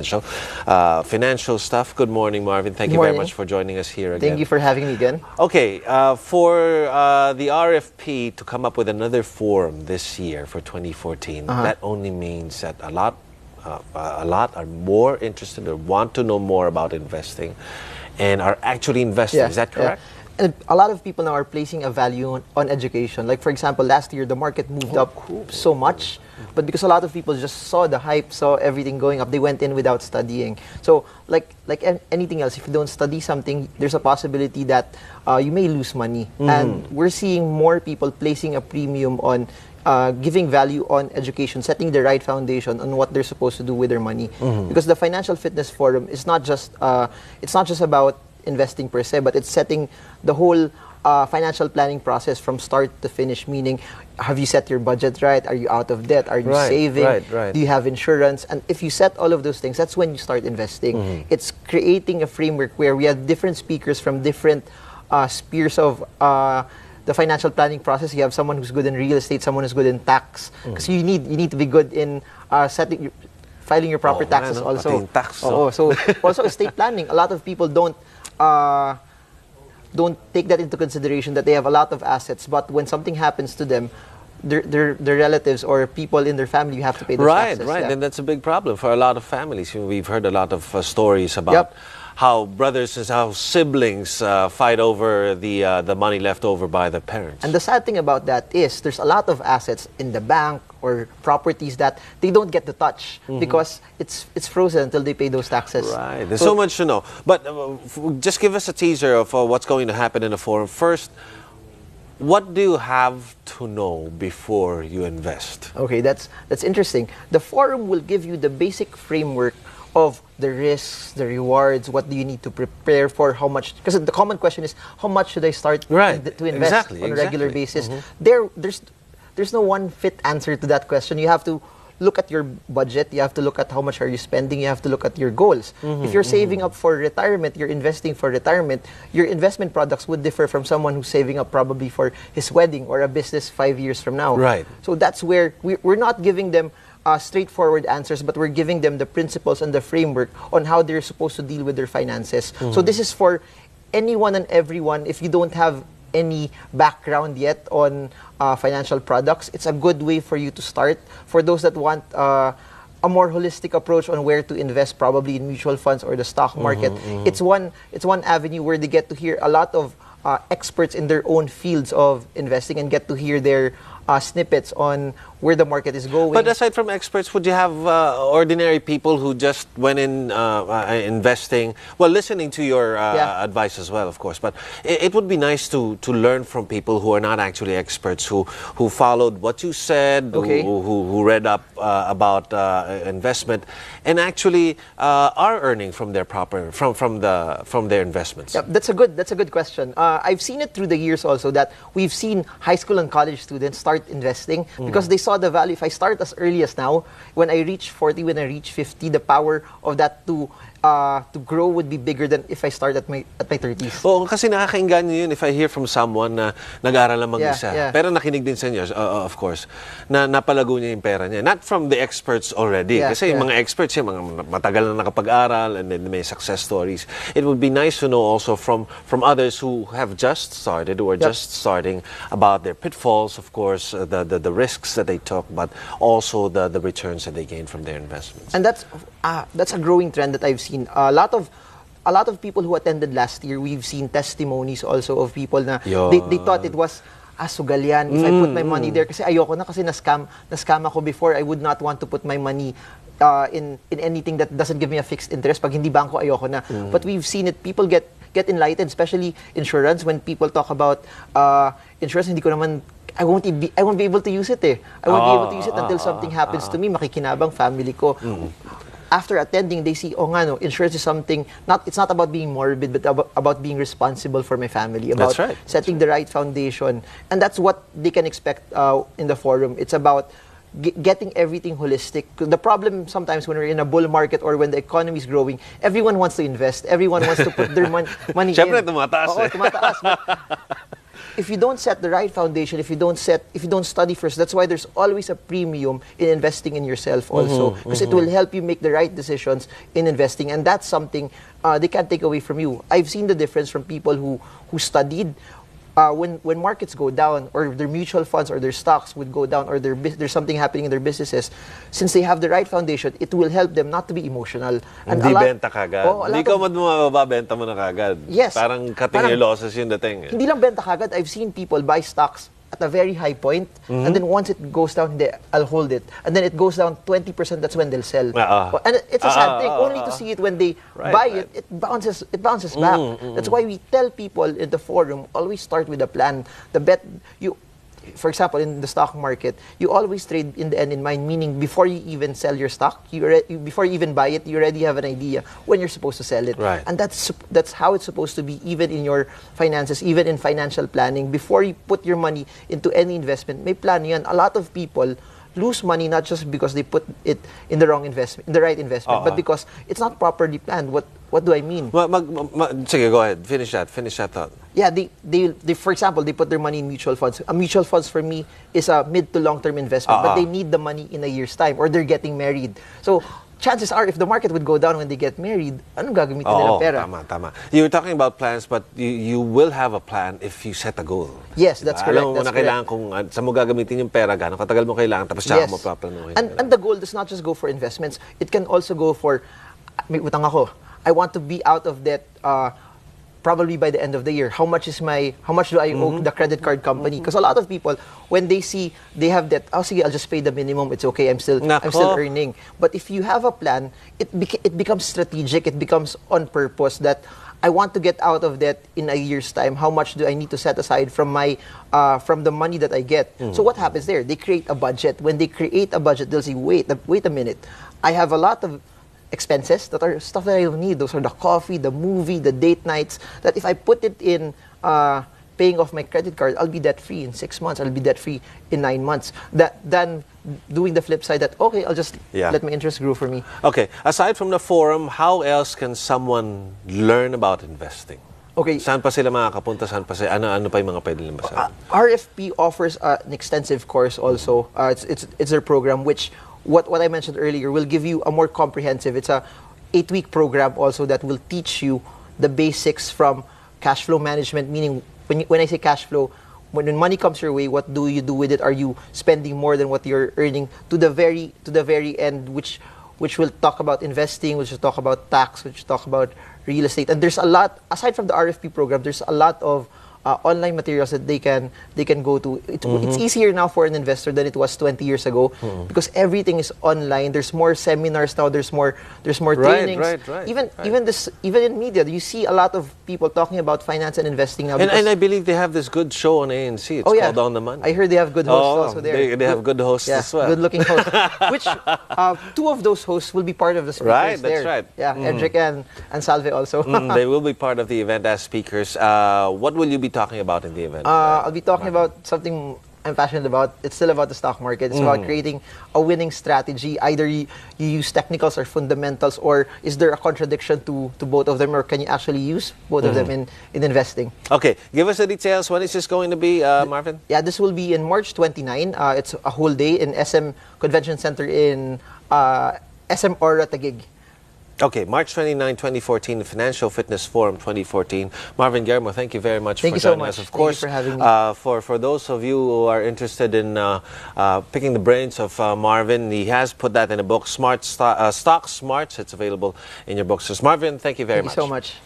So, financial stuff. Good morning, Marvin. Thank Good you very morning. much for joining us here again. Thank you for having me again. Okay, for the RFP to come up with another forum this year for 2014, that only means that a lot are more interested or want to know more about investing and are actually investing. Is that correct? Yeah. And a lot of people now are placing a value on education. Like, for example, last year, the market moved up so much, but because a lot of people just saw the hype, saw everything going up, they went in without studying. So, like anything else, if you don't study something, there's a possibility that you may lose money. And we're seeing more people placing a premium on giving value on education, setting the right foundation on what they're supposed to do with their money. Because the Financial Fitness Forum is not just about investing per se, but it's setting the whole financial planning process from start to finish, meaning, have you set your budget right? Are you out of debt? Are you saving? Right. Do you have insurance? And if you set all of those things, that's when you start investing. It's creating a framework where we have different speakers from different spheres of the financial planning process. You have someone who's good in real estate, someone who's good in tax, because you need to be good in filing your proper taxes also. So also estate planning. A lot of people don't take that into consideration, that they have a lot of assets, but when something happens to them, their relatives or people in their family, you have to pay those taxes. Right. And that's a big problem for a lot of families. We've heard a lot of stories about how brothers and how siblings fight over the money left over by the parents. And the sad thing about that is there's a lot of assets in the bank or properties that they don't get to touch because it's frozen until they pay those taxes. Right. There's so much to know. But just give us a teaser of what's going to happen in the forum. First, what do you have to know before you invest? Okay, that's interesting. The forum will give you the basic framework of the risks, the rewards, what do you need to prepare for, how much, because the common question is, how much should I start to invest on a regular basis? There's no one fit answer to that question. You have to look at your budget, you have to look at how much are you spending, you have to look at your goals. If you're saving up for retirement, you're investing for retirement, your investment products would differ from someone who's saving up probably for his wedding or a business 5 years from now. Right. So that's where we're not giving them straightforward answers, but we're giving them the principles and the framework on how they're supposed to deal with their finances. So this is for anyone and everyone. If you don't have any background yet on financial products, it's a good way for you to start. For those that want a more holistic approach on where to invest, probably in mutual funds or the stock market, it's one avenue where they get to hear a lot of experts in their own fields of investing and get to hear their snippets on where the market is going. But aside from experts, would you have ordinary people who just went in investing, well, listening to your advice as well, of course, but it would be nice to learn from people who are not actually experts, who followed what you said, who read up about investment, and actually are earning from their from their investments. Yeah, that's a good question. I've seen it through the years also, that we've seen high school and college students start investing because they saw the value. If I start as early as now, when I reach 40, when I reach 50, the power of that to grow would be bigger than if I start at my 30s. Oo, kasi nakakainganyo yun if I hear from someone na nag-aral lang mag-isa. Pero nakinig din sa inyo, of course, na napalago niya yung pera niya. Not from the experts already. Kasi yung mga experts, yung mga matagal na nakapag-aral and then may success stories. It would be nice to know also from others who have just started, who are just starting, about their pitfalls, of course, the risks that they took, but also the returns that they gained from their investments. And that's a growing trend that I've seen. A lot of people who attended last year, we've seen testimonies also of people na they thought it was sugal yan if I put my money there kasi ayoko na, kasi na-scam ako before. I would not want to put my money in anything that doesn't give me a fixed interest. Pag hindi bangko, ayoko na. But we've seen it, people get enlightened, especially insurance. When people talk about insurance, I won't be able to use it I won't be able to use it until something happens to me, makikinabang family ko. After attending, they see, insurance is something, it's not about being morbid, but about being responsible for my family, about setting the right foundation. And that's what they can expect in the forum. It's about getting everything holistic. The problem sometimes when we're in a bull market or when the economy is growing, everyone wants to invest. Everyone wants to put their money in. Siyempre, tumataas. Oo, tumataas. if you don't set the right foundation, if you don't study first, that's why there's always a premium in investing in yourself also, because it will help you make the right decisions in investing, and that's something they can't take away from you. I've seen the difference from people who studied. When markets go down, or their mutual funds or their stocks would go down, or there's something happening in their businesses, since they have the right foundation, it will help them not to be emotional. And hindi benta kagad. Hindi ka mababenta mo na kagad. Yes. Parang cutting your losses yung dating. Hindi lang benta kagad. I've seen people buy stocks at a very high point, and then once it goes down, I'll hold it. And then it goes down 20%, that's when they'll sell. And it's a sad thing, only to see it when they buy it, it bounces back. That's why we tell people in the forum, always start with a plan. For example, in the stock market, you always trade in the end in mind, meaning before you even sell your stock, before you even buy it, you already have an idea when you're supposed to sell it. Right. And that's how it's supposed to be, even in your finances, even in financial planning. Before you put your money into any investment, may plan yan. A lot of people lose money not just because they put it in the wrong investment, in the right investment, but because it's not properly planned. What do I mean? Sige, go ahead. Finish that thought. Yeah, they for example, they put their money in mutual funds. A mutual funds for me is a mid to long term investment, but they need the money in a year's time, or they're getting married. So chances are, if the market would go down when they get married, anong gagamitin nilang pera? Tama. You were talking about plans, but you will have a plan if you set a goal. Yes, that's correct. Alam mo na kailangan kung saan mo gagamitin yung pera, gaano katagal mo kailangan, tapos tsaka mo paplanuhin. And the goal does not just go for investments. It can also go for, may utang ako, I want to be out of debt probably by the end of the year. How much do I owe the credit card company? Because a lot of people, when they see they have debt, sige, I'll just pay the minimum. It's okay. I'm still earning. But if you have a plan, it becomes strategic. It becomes on purpose, that I want to get out of debt in a year's time. How much do I need to set aside from the money that I get? So what happens there? They create a budget. When they create a budget, they'll say, wait a minute. I have a lot of expenses that are stuff that I don't need. Those are the coffee, the movie, the date nights, that if I put it in paying off my credit card, I'll be debt-free in 6 months. I'll be debt-free in 9 months. Then doing the flip side, that, okay, I'll just let my interest grow for me. Okay, aside from the forum, how else can someone learn about investing? Okay. Saan pa sila makakapunta? Saan pa sila, ano pa yung mga pwede nila basahin? RFP offers an extensive course also. It's their program, which what I mentioned earlier will give you a more comprehensive. It's a 8-week program also that will teach you the basics from cash flow management, meaning when I say cash flow, when money comes your way, what do you do with it? Are you spending more than what you're earning? To the very end, which will talk about investing, which will talk about tax, which will talk about real estate. And there's a lot, aside from the RFP program, there's a lot of online materials that they can go to. It's easier now for an investor than it was 20 years ago, because everything is online. There's more seminars now. There's more trainings. Right. Even in media, you see a lot of people talking about finance and investing now. And I believe they have this good show on ANC. It's called On the Money. I heard they have good hosts also there. They have good hosts as well. Good-looking hosts. Which 2 of those hosts will be part of the speakers there. That's right. Yeah, Edric and Salve also. They will be part of the event as speakers. What will you be talking about in the event? I'll be talking about something I'm passionate about. It's still about the stock market. It's about creating a winning strategy. Either you use technicals or fundamentals, or is there a contradiction to both of them, or can you actually use both of them in investing? Okay, give us the details. When is this going to be, Marvin? Yeah, this will be in March 29. It's a whole day in SM Convention Center in SM Aura Taguig. Okay, March 29, 2014, Financial Fitness Forum 2014. Marvin Germo, thank you very much for joining us. Of course, thank you for having me. For those of you who are interested in picking the brains of Marvin, he has put that in a book, Stock Smarts. It's available in your bookstores. Marvin, thank you very much. Thank you so much.